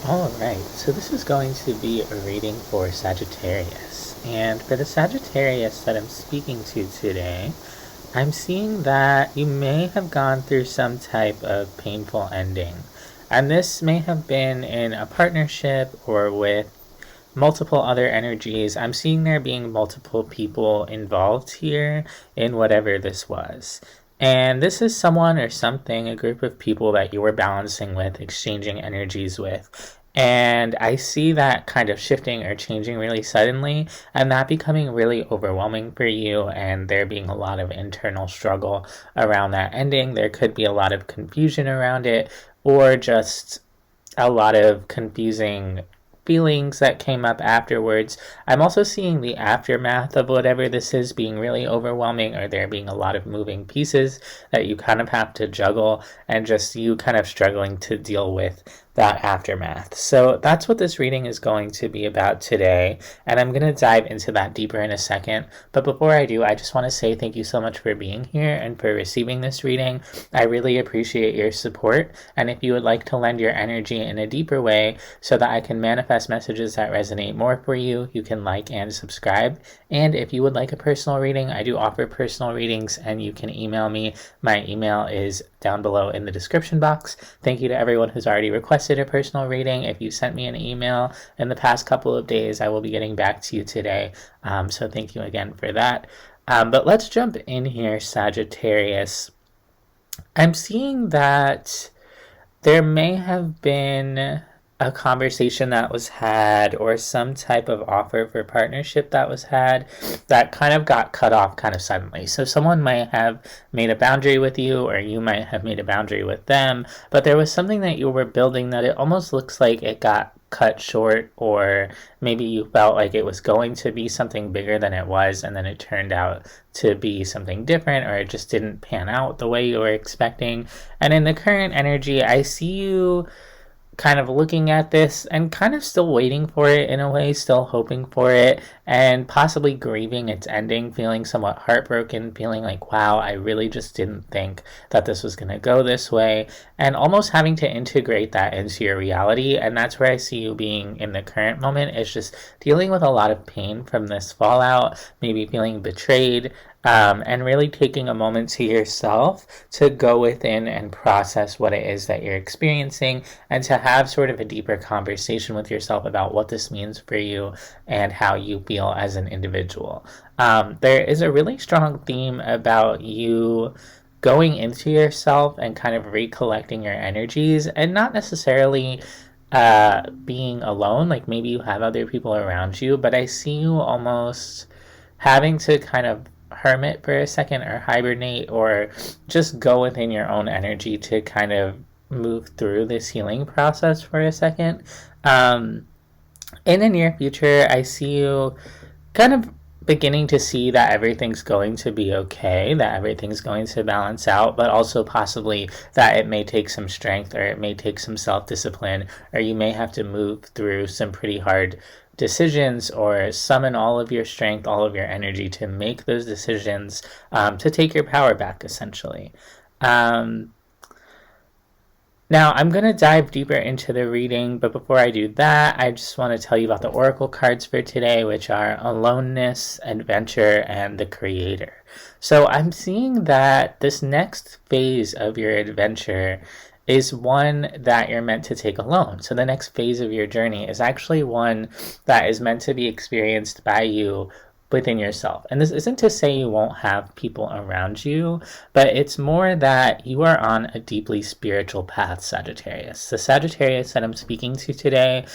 Alright, so this is going to be a reading for Sagittarius. And for the Sagittarius that I'm speaking to today, I'm seeing that you may have gone through some type of painful ending. And this may have been in a partnership or with multiple other energies. I'm seeing there being multiple people involved here in whatever this was. And this is someone or something, a group of people that you were balancing with, exchanging energies with. And I see that kind of shifting or changing really suddenly, and that becoming really overwhelming for you, and there being a lot of internal struggle around that ending. There could be a lot of confusion around it, or just a lot of confusing feelings that came up afterwards. I'm also seeing the aftermath of whatever this is being really overwhelming, or there being a lot of moving pieces that you kind of have to juggle, and just you kind of struggling to deal with that aftermath. So that's what this reading is going to be about today, and I'm going to dive into that deeper in a second. But before I do, I just want to say thank you so much for being here and for receiving this reading. I really appreciate your support, and if you would like to lend your energy in a deeper way so that I can manifest messages that resonate more for you, you can like and subscribe. And if you would like a personal reading, I do offer personal readings, and you can email me. My email is down below in the description box. Thank you to everyone who's already requested a personal reading. If you sent me an email in the past couple of days, I will be getting back to you today. So thank you again for that. But let's jump in here, Sagittarius. I'm seeing that there may have been a conversation that was had, or some type of offer for partnership that was had, that kind of got cut off kind of suddenly. So someone might have made a boundary with you, or you might have made a boundary with them, but there was something that you were building that it almost looks like it got cut short, or maybe you felt like it was going to be something bigger than it was, and then it turned out to be something different, or it just didn't pan out the way you were expecting. And in the current energy, I see you kind of looking at this and kind of still waiting for it in a way, still hoping for it, and possibly grieving its ending, feeling somewhat heartbroken, feeling like, wow, I really just didn't think that this was going to go this way, and almost having to integrate that into your reality. And that's where I see you being in the current moment, is just dealing with a lot of pain from this fallout, maybe feeling betrayed, and really taking a moment to yourself to go within and process what it is that you're experiencing, and to have sort of a deeper conversation with yourself about what this means for you and how you feel as an individual. There is a really strong theme about you going into yourself and kind of recollecting your energies, and not necessarily being alone. Like maybe you have other people around you, but I see you almost having to kind of hermit for a second, or hibernate, or just go within your own energy to kind of move through this healing process for a second. In the near future, I see you kind of beginning to see that everything's going to be okay, that everything's going to balance out, but also possibly that it may take some strength, or it may take some self-discipline, or you may have to move through some pretty hard decisions, or summon all of your strength, all of your energy to make those decisions, to take your power back, essentially. Now, I'm going to dive deeper into the reading, but before I do that, I just want to tell you about the oracle cards for today, which are Aloneness, Adventure, and the Creator. So I'm seeing that this next phase of your adventure is one that you're meant to take alone. So the next phase of your journey is actually one that is meant to be experienced by you within yourself. And this isn't to say you won't have people around you, but it's more that you are on a deeply spiritual path, Sagittarius. The Sagittarius that I'm speaking to today,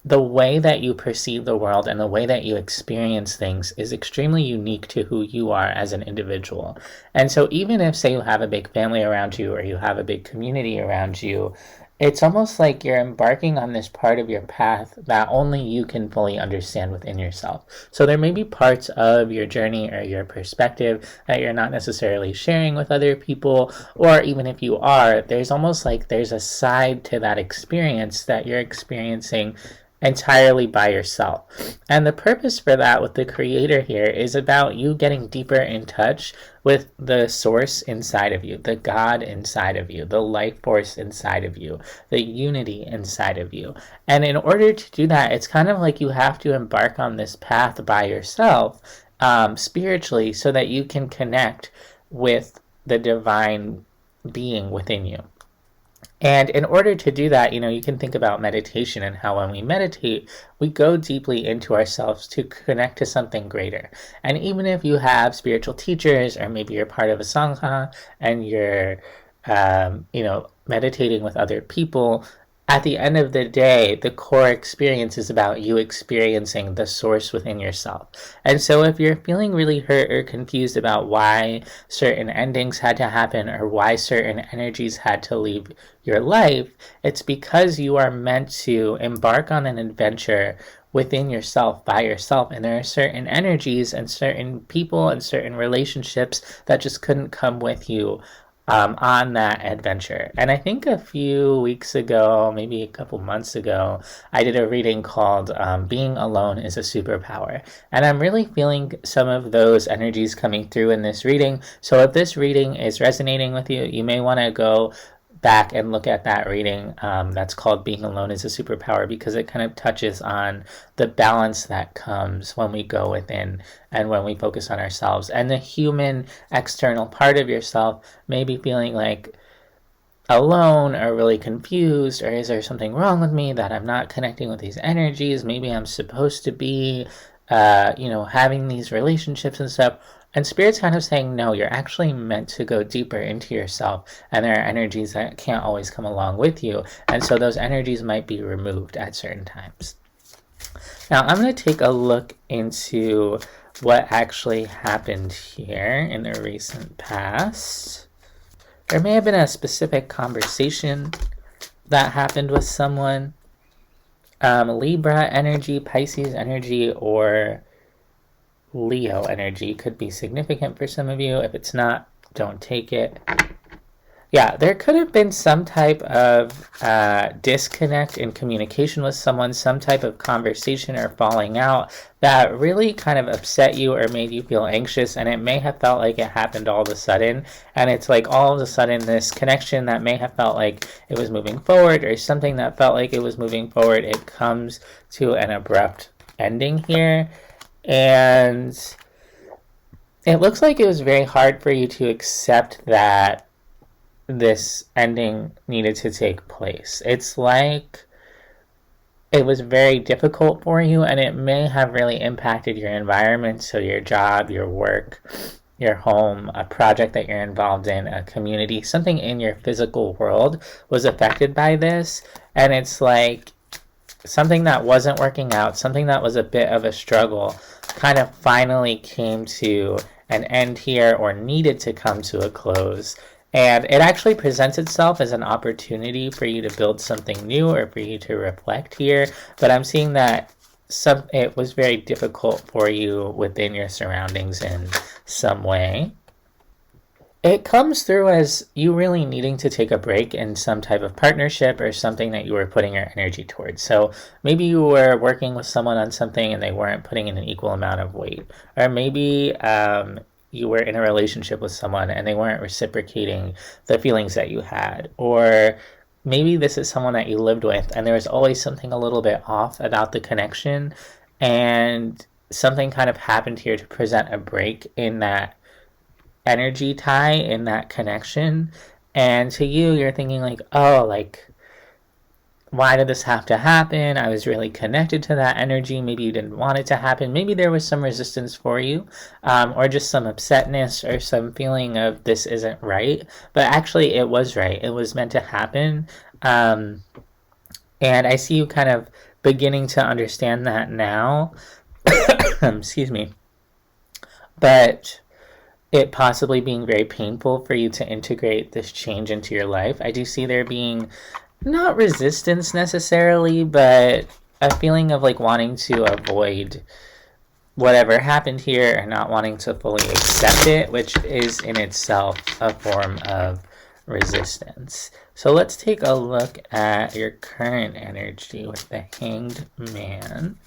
the way that you perceive the world and the way that you experience things is extremely unique to who you are as an individual. And so even if, say, you have a big family around you, or you have a big community around you, it's almost like you're embarking on this part of your path that only you can fully understand within yourself. So there may be parts of your journey or your perspective that you're not necessarily sharing with other people, or even if you are, there's almost like there's a side to that experience that you're experiencing entirely by yourself. And the purpose for that with the creator here is about you getting deeper in touch with the source inside of you, the God inside of you, the life force inside of you, the unity inside of you. And in order to do that, it's kind of like you have to embark on this path by yourself, spiritually, so that you can connect with the divine being within you. And in order to do that, you can think about meditation and how when we meditate, we go deeply into ourselves to connect to something greater. And even if you have spiritual teachers, or maybe you're part of a sangha and you're, meditating with other people, at the end of the day, the core experience is about you experiencing the source within yourself. And so if you're feeling really hurt or confused about why certain endings had to happen or why certain energies had to leave your life, it's because you are meant to embark on an adventure within yourself, by yourself. And there are certain energies and certain people and certain relationships that just couldn't come with you on that adventure. And I think a few weeks ago, maybe a couple months ago, I did a reading called Being Alone is a Superpower. And I'm really feeling some of those energies coming through in this reading. So if this reading is resonating with you, you may want to go back and look at that reading that's called Being Alone is a Superpower, because it kind of touches on the balance that comes when we go within and when we focus on ourselves. And the human external part of yourself may be feeling like alone or really confused, or is there something wrong with me that I'm not connecting with these energies? Maybe I'm supposed to be having these relationships and stuff. And Spirit's kind of saying, no, you're actually meant to go deeper into yourself, and there are energies that can't always come along with you, and so those energies might be removed at certain times. Now, I'm going to take a look into what actually happened here in the recent past. There may have been a specific conversation that happened with someone. Libra energy, Pisces energy, or Leo energy could be significant for some of you. If it's not, don't take it. Yeah, there could have been some type of disconnect in communication with someone, some type of conversation or falling out that really kind of upset you or made you feel anxious, and it may have felt like it happened all of a sudden, and it's like all of a sudden this connection that may have felt like it was moving forward, or something that felt like it was moving forward, it comes to an abrupt ending here. And it looks like it was very hard for you to accept that this ending needed to take place. It's like it was very difficult for you, and it may have really impacted your environment, so your job, your work, your home, a project that you're involved in, a community, something in your physical world was affected by this. And it's like something that wasn't working out, something that was a bit of a struggle, kind of finally came to an end here, or needed to come to a close. And it actually presents itself as an opportunity for you to build something new, or for you to reflect here. But I'm seeing that it was very difficult for you within your surroundings in some way. It comes through as you really needing to take a break in some type of partnership or something that you were putting your energy towards. So maybe you were working with someone on something and they weren't putting in an equal amount of weight. Or maybe you were in a relationship with someone and they weren't reciprocating the feelings that you had. Or maybe this is someone that you lived with and there was always something a little bit off about the connection, and something kind of happened here to present a break in that energy tie, in that connection. And to you, you're thinking like, oh, like, why did this have to happen? I was really connected to that energy. Maybe you didn't want it to happen. Maybe there was some resistance for you, or just some upsetness or some feeling of this isn't right. But actually it was right. It was meant to happen. And I see you kind of beginning to understand that now. Excuse me. But it possibly being very painful for you to integrate this change into your life. I do see there being not resistance necessarily, but a feeling of like wanting to avoid whatever happened here and not wanting to fully accept it, which is in itself a form of resistance. So let's take a look at your current energy with the Hanged Man.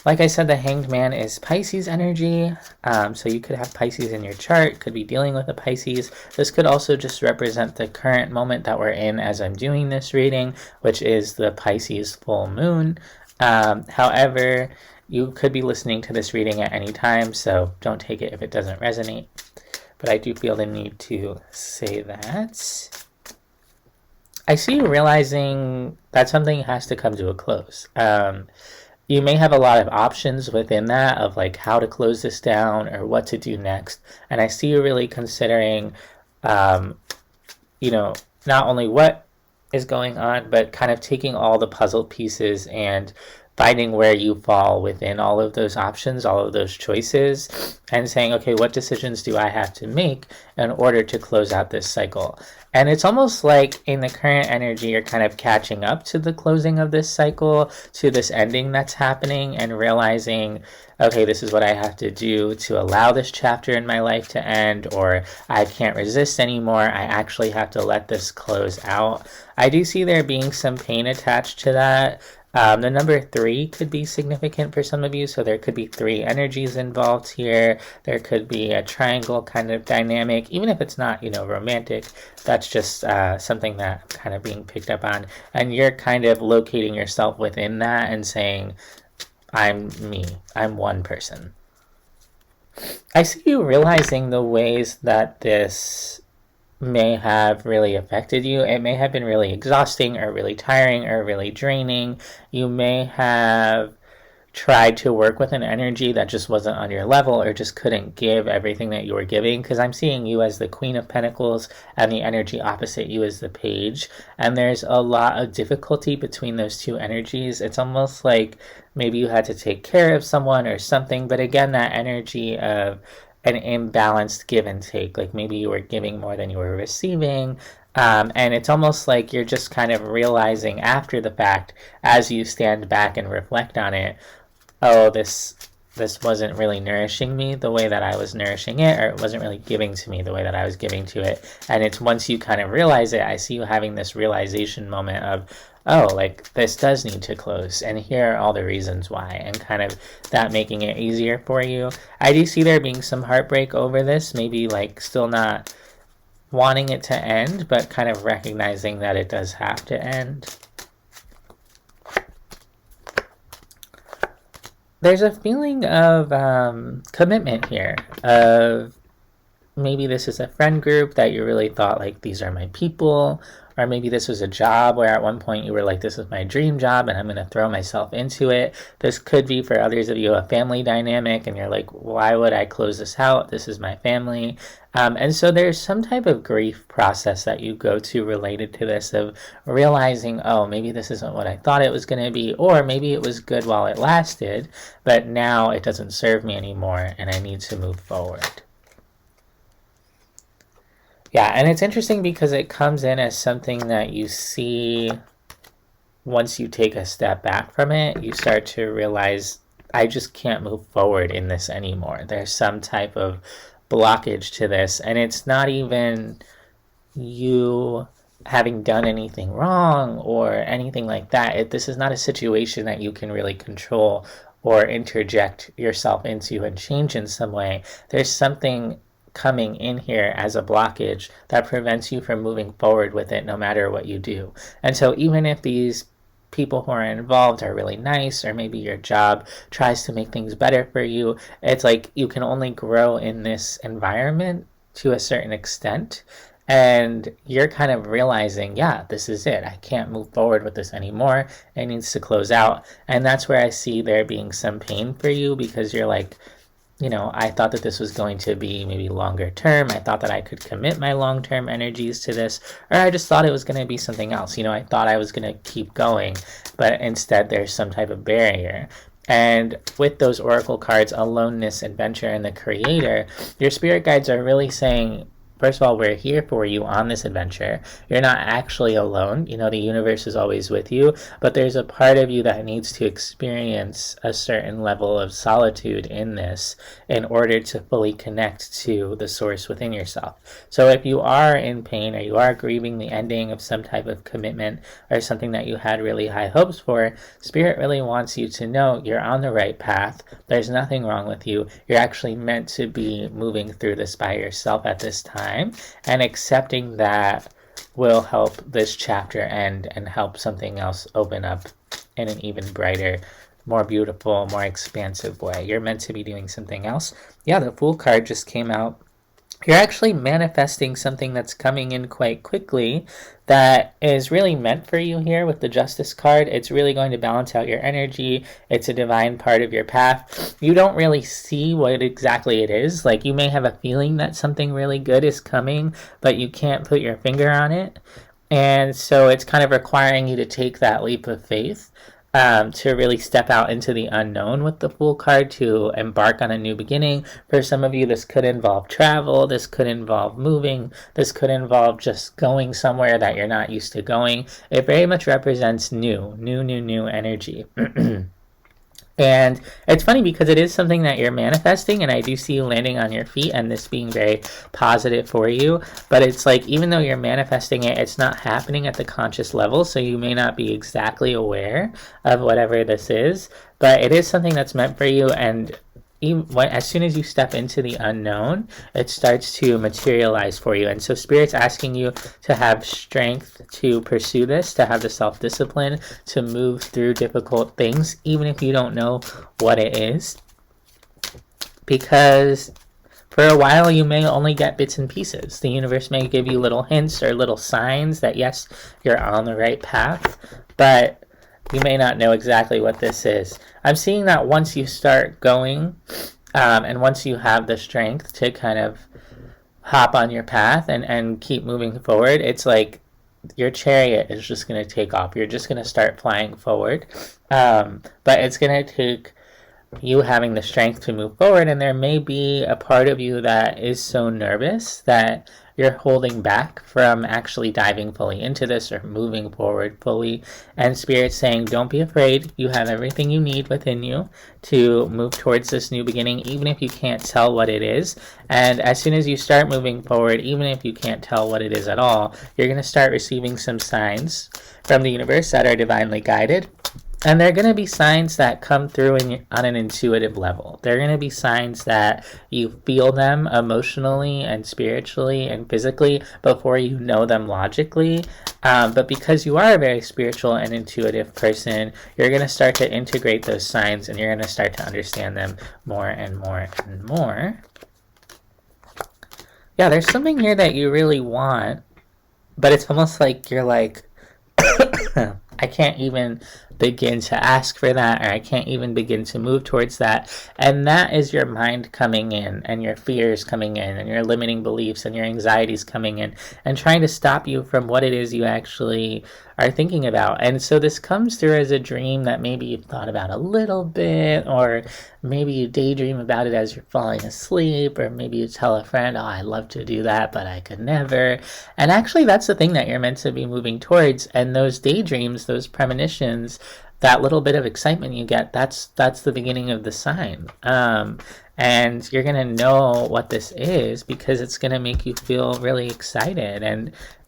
Like I said, the Hanged Man is Pisces energy, so you could have Pisces in your chart, could be dealing with a Pisces. This could also just represent the current moment that we're in as I'm doing this reading, which is the Pisces full moon. However, you could be listening to this reading at any time, so don't take it if it doesn't resonate. But I do feel the need to say that. I see you realizing that something has to come to a close. You may have a lot of options within that of like how to close this down or what to do next. And I see you really considering, not only what is going on, but kind of taking all the puzzle pieces and finding where you fall within all of those options, all of those choices, and saying, okay, what decisions do I have to make in order to close out this cycle? And it's almost like in the current energy, you're kind of catching up to the closing of this cycle, to this ending that's happening, and realizing, okay, this is what I have to do to allow this chapter in my life to end, or I can't resist anymore. I actually have to let this close out. I do see there being some pain attached to that. The number 3 could be significant for some of you, so there could be 3 energies involved here. There could be a triangle kind of dynamic, even if it's not, romantic. That's just something that I'm kind of being picked up on. And you're kind of locating yourself within that and saying, I'm me. I'm one person. I see you realizing the ways that this may have really affected you. It may have been really exhausting or really tiring or really draining. You may have tried to work with an energy that just wasn't on your level or just couldn't give everything that you were giving, because I'm seeing you as the Queen of Pentacles and the energy opposite you as the Page, and there's a lot of difficulty between those two energies. It's almost like maybe you had to take care of someone or something, but again, that energy of an imbalanced give and take, like maybe you were giving more than you were receiving, and it's almost like you're just kind of realizing after the fact, as you stand back and reflect on it, oh, this wasn't really nourishing me the way that I was nourishing it, or it wasn't really giving to me the way that I was giving to it. And it's once you kind of realize it, I see you having this realization moment of, oh, like this does need to close, and here are all the reasons why, and kind of that making it easier for you. I do see there being some heartbreak over this, maybe like still not wanting it to end, but kind of recognizing that it does have to end. There's a feeling of commitment here, of maybe this is a friend group that you really thought like, these are my people, or maybe this was a job where at one point you were like, this is my dream job and I'm going to throw myself into it. This could be for others of you a family dynamic, and you're like, why would I close this out? This is my family. And so there's some type of grief process that you go to related to this, of realizing, oh, maybe this isn't what I thought it was going to be, or maybe it was good while it lasted, but now it doesn't serve me anymore and I need to move forward. Yeah, and it's interesting because it comes in as something that you see once you take a step back from it. You start to realize, I just can't move forward in this anymore. There's some type of blockage to this, and it's not even you having done anything wrong or anything like that. This is not a situation that you can really control or interject yourself into and change in some way. There's something coming in here as a blockage that prevents you from moving forward with it no matter what you do. And so even if these people who are involved are really nice, or maybe your job tries to make things better for you, it's like you can only grow in this environment to a certain extent, and you're kind of realizing, yeah, this is it. I can't move forward with this anymore. It needs to close out. And that's where I see there being some pain for you, because you're like, I thought that this was going to be maybe longer term. I thought that I could commit my long-term energies to this, or I just thought it was going to be something else. I thought I was going to keep going, but instead there's some type of barrier. And with those oracle cards, aloneness, adventure, and the creator, your spirit guides are really saying, first of all, we're here for you on this adventure. You're not actually alone. You know, the universe is always with you, but there's a part of you that needs to experience a certain level of solitude in this in order to fully connect to the source within yourself. So if you are in pain or you are grieving the ending of some type of commitment or something that you had really high hopes for, Spirit really wants you to know you're on the right path. There's nothing wrong with you. You're actually meant to be moving through this by yourself at this time, and accepting that will help this chapter end and help something else open up in an even brighter, more beautiful, more expansive way. You're meant to be doing something else. Yeah, the Fool card just came out. You're actually manifesting something that's coming in quite quickly that is really meant for you here with the Justice card. It's really going to balance out your energy. It's a divine part of your path. You don't really see what exactly it is. Like, you may have a feeling that something really good is coming, but you can't put your finger on it. And so it's kind of requiring you to take that leap of faith. To really step out into the unknown with the Fool card, to embark on a new beginning. For some of you, this could involve travel, this could involve moving, this could involve just going somewhere that you're not used to going. It very much represents new energy. And it's funny because it is something that you're manifesting, and I do see you landing on your feet and this being very positive for you. But it's like, even though you're manifesting it, it's not happening at the conscious level, so you may not be exactly aware of whatever this is. But it is something that's meant for you, and as soon as you step into the unknown, it starts to materialize for you. And so Spirit's asking you to have strength to pursue this, to have the self-discipline to move through difficult things, even if you don't know what it is. Because for a while, you may only get bits and pieces. The universe may give you little hints or little signs that, yes, you're on the right path, but you may not know exactly what this is. I'm seeing that once you start going, and once you have the strength to kind of hop on your path and keep moving forward, it's like your chariot is just going to take off. You're just going to start flying forward. But it's going to take you having the strength to move forward, and there may be a part of you that is so nervous that you're holding back from actually diving fully into this or moving forward fully. And Spirit's saying, don't be afraid. You have everything you need within you to move towards this new beginning, even if you can't tell what it is. And as soon as you start moving forward, even if you can't tell what it is at all, you're going to start receiving some signs from the universe that are divinely guided. And they're going to be signs that come through on an intuitive level. They're going to be signs that you feel them emotionally and spiritually and physically before you know them logically. But because you are a very spiritual and intuitive person, you're going to start to integrate those signs, and you're going to start to understand them more and more and more. Yeah, there's something here that you really want, but it's almost like you're like, I can't even begin to ask for that, or I can't even begin to move towards that. And that is your mind coming in, and your fears coming in, and your limiting beliefs and your anxieties coming in and trying to stop you from what it is you actually are thinking about. And so this comes through as a dream that maybe you've thought about a little bit, or maybe you daydream about it as you're falling asleep, or maybe you tell a friend, oh, I love to do that, but I could never. And actually, that's the thing that you're meant to be moving towards. And those daydreams, those premonitions, that little bit of excitement you get, that's the beginning of the sign. And you're going to know what this is because it's going to make you feel really excited.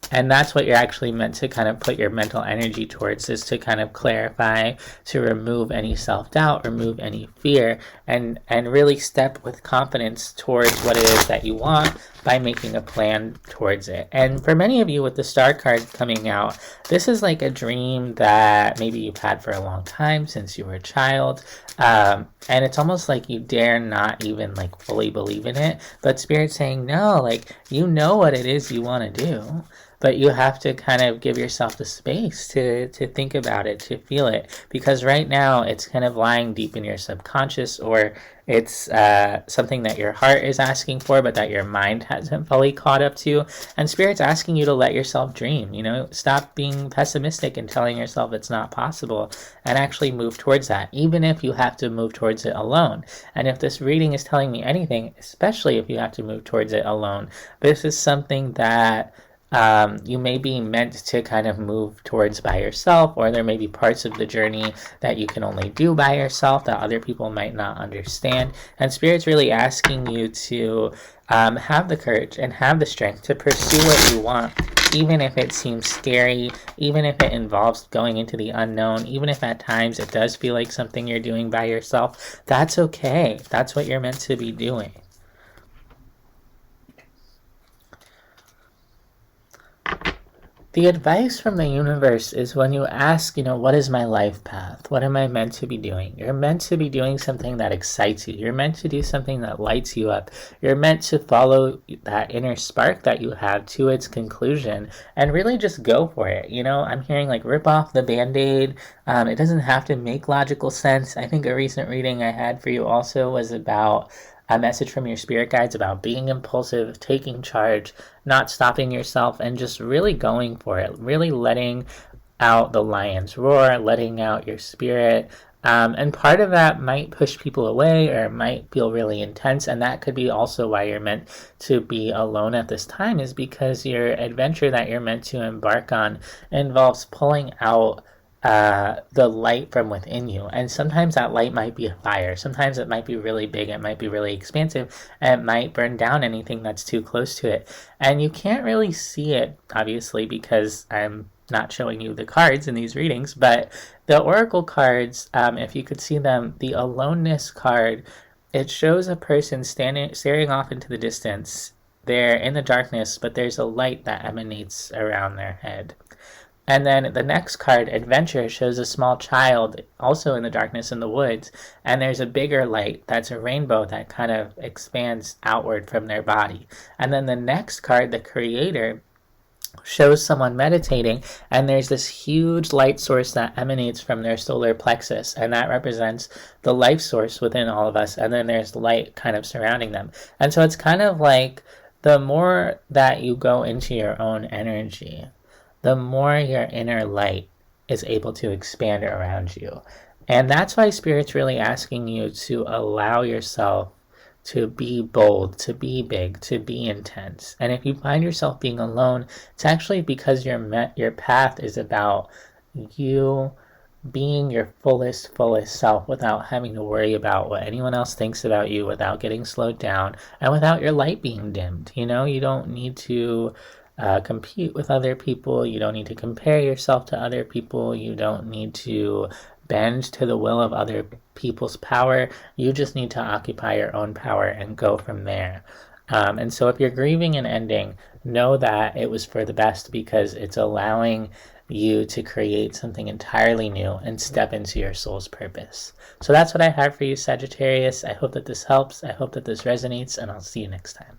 And that's what you're actually meant to kind of put your mental energy towards, is to kind of clarify, to remove any self-doubt, remove any fear, and really step with confidence towards what it is that you want by making a plan towards it. And for many of you with the Star card coming out, this is like a dream that maybe you've had for a long time, since you were a child. And it's almost like you dare not even like fully believe in it, but Spirit's saying, no, like, you know what it is you want to do. but you have to kind of give yourself the space to think about it, to feel it, because right now it's kind of lying deep in your subconscious, or it's something that your heart is asking for, but that your mind hasn't fully caught up to. And Spirit's asking you to let yourself dream. Stop being pessimistic and telling yourself it's not possible, and actually move towards that, even if you have to move towards it alone. And if this reading is telling me anything, especially if you have to move towards it alone, this is something that you may be meant to kind of move towards by yourself, or there may be parts of the journey that you can only do by yourself that other people might not understand. And Spirit's really asking you to have the courage and have the strength to pursue what you want, even if it seems scary, even if it involves going into the unknown, even if at times it does feel like something you're doing by yourself. That's okay. That's what you're meant to be doing. The advice from the universe is, when you ask, what is my life path? What am I meant to be doing? You're meant to be doing something that excites you. You're meant to do something that lights you up. You're meant to follow that inner spark that you have to its conclusion and really just go for it. I'm hearing like rip off the Band-Aid. It doesn't have to make logical sense. I think a recent reading I had for you also was about a message from your spirit guides about being impulsive, taking charge, not stopping yourself, and just really going for it, really letting out the lion's roar, letting out your spirit. And part of that might push people away, or it might feel really intense, and that could be also why you're meant to be alone at this time, is because your adventure that you're meant to embark on involves pulling out the light from within you. And sometimes that light might be a fire. Sometimes it might be really big. It might be really expansive. And it might burn down anything that's too close to it. And you can't really see it, obviously, because I'm not showing you the cards in these readings. But the oracle cards, if you could see them, the aloneness card, it shows a person staring off into the distance. They're in the darkness, but there's a light that emanates around their head. And then the next card, Adventure, shows a small child also in the darkness in the woods, and there's a bigger light that's a rainbow that kind of expands outward from their body. And then the next card, the Creator, shows someone meditating, and there's this huge light source that emanates from their solar plexus, and that represents the life source within all of us, and then there's light kind of surrounding them. And so it's kind of like the more that you go into your own energy, the more your inner light is able to expand around you. And that's why Spirit's really asking you to allow yourself to be bold, to be big, to be intense. And if you find yourself being alone, it's actually because your path is about you being your fullest self, without having to worry about what anyone else thinks about you, without getting slowed down, and without your light being dimmed. You don't need to compete with other people. You don't need to compare yourself to other people. You don't need to bend to the will of other people's power. You just need to occupy your own power and go from there. And so if you're grieving an ending, know that it was for the best, because it's allowing you to create something entirely new and step into your soul's purpose. So that's what I have for you, Sagittarius. I hope that this helps. I hope that this resonates, and I'll see you next time.